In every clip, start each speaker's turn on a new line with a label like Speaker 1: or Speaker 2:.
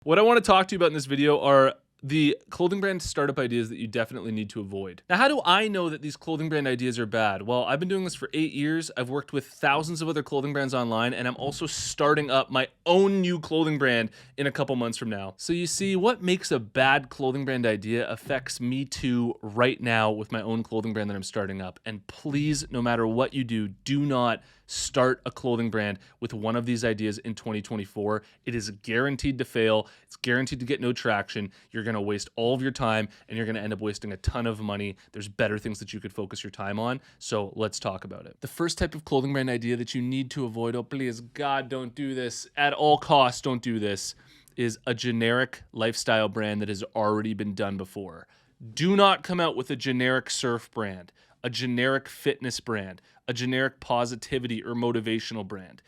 Speaker 1: What I want to talk to you about in this video are the clothing brand startup ideas that you definitely need to avoid. Now, how do I know that these clothing brand ideas are bad? Well, I've been doing this for 8 years. I've worked with thousands of other clothing brands online, and I'm also starting up my own new clothing brand in a couple months from now. So you see, what makes a bad clothing brand idea affects me too right now with my own clothing brand that I'm starting up. And please, no matter what you do not start a clothing brand with one of these ideas in 2024. It is guaranteed to fail. It's guaranteed to get no traction. You're going to waste all of your time and you're going to end up wasting a ton of money. There's better things that you could focus your time on. So let's talk about it. The first type of clothing brand idea that you need to avoid, oh please God, don't do this. At all costs, don't do this, is a generic lifestyle brand that has already been done before. Do not come out with a generic surf brand, a generic fitness brand, a generic positivity or motivational brand.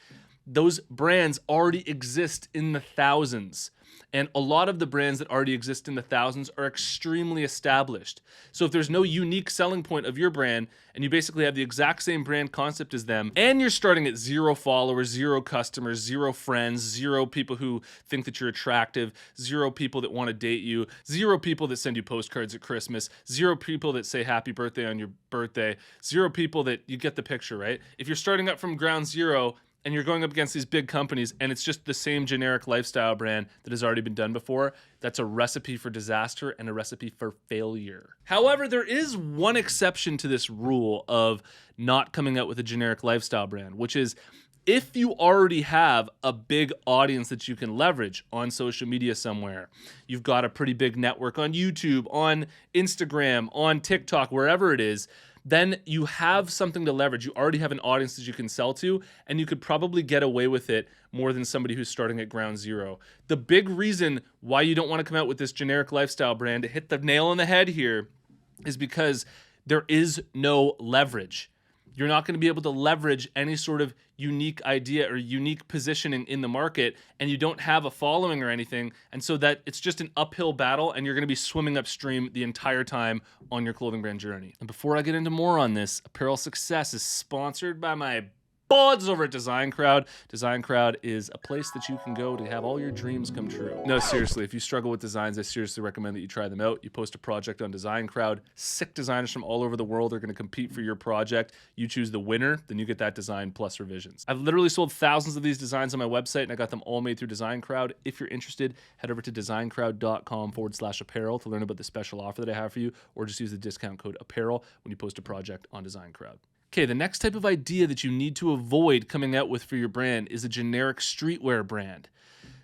Speaker 1: Those brands already exist in the thousands. And a lot of the brands that already exist in the thousands are extremely established. So if there's no unique selling point of your brand, and you basically have the exact same brand concept as them, and you're starting at 0 followers, 0 customers, 0 friends, 0 people who think that you're attractive, 0 people that want to date you, 0 people that send you postcards at Christmas, 0 people that say happy birthday on your birthday, 0 people that, you get the picture, right? If you're starting up from ground zero, and you're going up against these big companies and it's just the same generic lifestyle brand that has already been done before, that's a recipe for disaster and a recipe for failure. However, there is one exception to this rule of not coming out with a generic lifestyle brand, which is if you already have a big audience that you can leverage on social media somewhere, you've got a pretty big network on YouTube, on Instagram, on TikTok, wherever it is, then you have something to leverage. You already have an audience that you can sell to, and you could probably get away with it more than somebody who's starting at ground zero. The big reason why you don't want to come out with this generic lifestyle brand, to hit the nail on the head here, is because there is no leverage. You're not going to be able to leverage any sort of unique idea or unique positioning in the market, and you don't have a following or anything, and so that it's just an uphill battle, and you're going to be swimming upstream the entire time on your clothing brand journey. And before I get into more on this, Apparel Success is sponsored by my buds over at Design Crowd. Design Crowd is a place that you can go to have all your dreams come true. No, seriously, if you struggle with designs, I seriously recommend that you try them out. You post a project on Design Crowd. Sick designers from all over the world are going to compete for your project. You choose the winner, then you get that design plus revisions. I've literally sold thousands of these designs on my website, and I got them all made through Design Crowd. If you're interested, head over to designcrowd.com/apparel to learn about the special offer that I have for you, or just use the discount code apparel when you post a project on Design Crowd. Okay, the next type of idea that you need to avoid coming out with for your brand is a generic streetwear brand.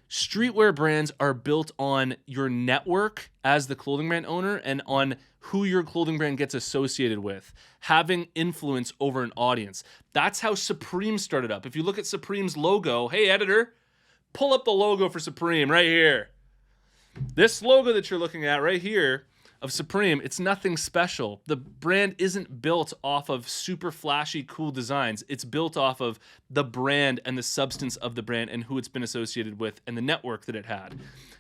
Speaker 1: Streetwear brands are built on your network as the clothing brand owner and on who your clothing brand gets associated with, having influence over an audience. That's how Supreme started up. If you look at Supreme's logo, hey editor, pull up the logo for Supreme right here. This logo that you're looking at right here of Supreme, it's nothing special. The brand isn't built off of super flashy, cool designs. It's built off of the brand and the substance of the brand and who it's been associated with and the network that it had.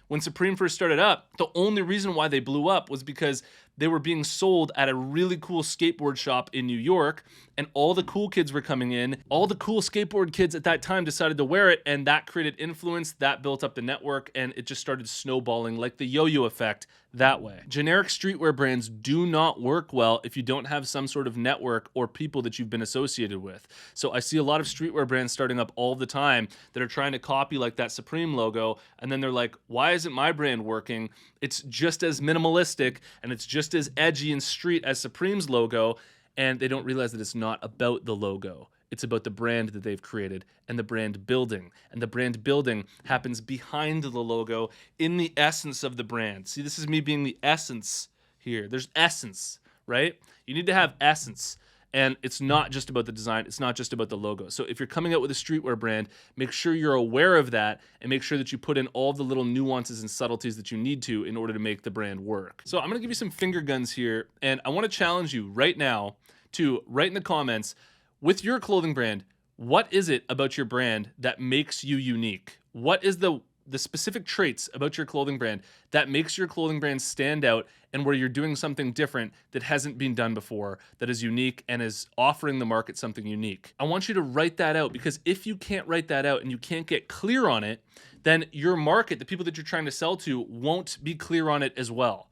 Speaker 1: When Supreme first started up, the only reason why they blew up was because they were being sold at a really cool skateboard shop in New York, and all the cool kids were coming in. All the cool skateboard kids at that time decided to wear it, and that created influence, that built up the network, and it just started snowballing like the yo-yo effect that way. Generic streetwear brands do not work well if you don't have some sort of network or people that you've been associated with. So I see a lot of streetwear brands starting up all the time that are trying to copy like that Supreme logo, and then they're like, why isn't my brand working? It's just as minimalistic and it's just as edgy and street as Supreme's logo, and they don't realize that it's not about the logo. It's about the brand that they've created and the brand building. And the brand building happens behind the logo in the essence of the brand. See, this is me being the essence here. There's essence, right? You need to have essence. And it's not just about the design. It's not just about the logo. So if you're coming out with a streetwear brand, make sure you're aware of that and make sure that you put in all the little nuances and subtleties that you need to in order to make the brand work. So I'm going to give you some finger guns here, and I want to challenge you right now to write in the comments, with your clothing brand, what is it about your brand that makes you unique? What is the the specific traits about your clothing brand that makes your clothing brand stand out and where you're doing something different that hasn't been done before, that is unique and is offering the market something unique. I want you to write that out, because if you can't write that out and you can't get clear on it, then your market, the people that you're trying to sell to, won't be clear on it as well.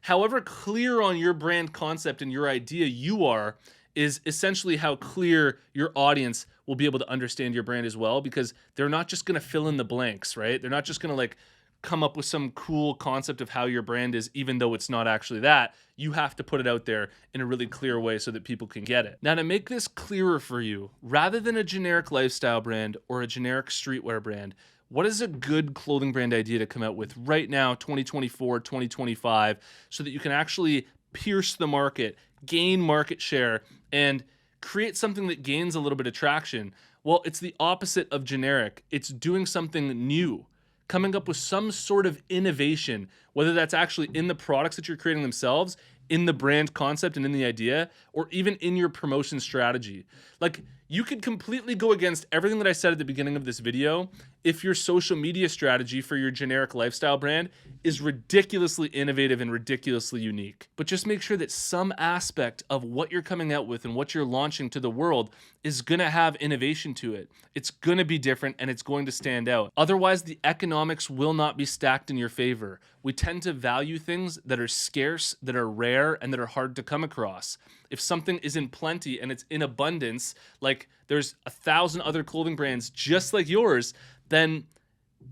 Speaker 1: However clear on your brand concept and your idea you are, is essentially how clear your audience will be able to understand your brand as well, because they're not just going to fill in the blanks, right? They're not just going to like come up with some cool concept of how your brand is, even though it's not actually that. You have to put it out there in a really clear way so that people can get it. Now, to make this clearer for you, rather than a generic lifestyle brand or a generic streetwear brand, what is a good clothing brand idea to come out with right now, 2024, 2025, so that you can actually pierce the market, gain market share, and create something that gains a little bit of traction? Well, it's the opposite of generic. It's doing something new, coming up with some sort of innovation, whether that's actually in the products that you're creating themselves, in the brand concept and in the idea, or even in your promotion strategy. Like, you could completely go against everything that I said at the beginning of this video if your social media strategy for your generic lifestyle brand is ridiculously innovative and ridiculously unique. But just make sure that some aspect of what you're coming out with and what you're launching to the world is gonna have innovation to it. It's gonna be different and it's going to stand out. Otherwise, the economics will not be stacked in your favor. We tend to value things that are scarce, that are rare, and that are hard to come across. If something is in plenty and it's in abundance, like there's 1,000 other clothing brands just like yours, then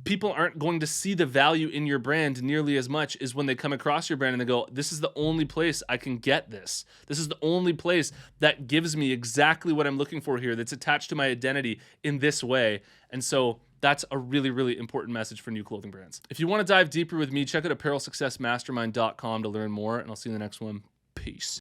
Speaker 1: people aren't going to see the value in your brand nearly as much as when they come across your brand and they go, this is the only place I can get this. This is the only place that gives me exactly what I'm looking for here, that's attached to my identity in this way. And so that's a really, really important message for new clothing brands. If you want to dive deeper with me, check out apparelsuccessmastermind.com to learn more, and I'll see you in the next one. Peace.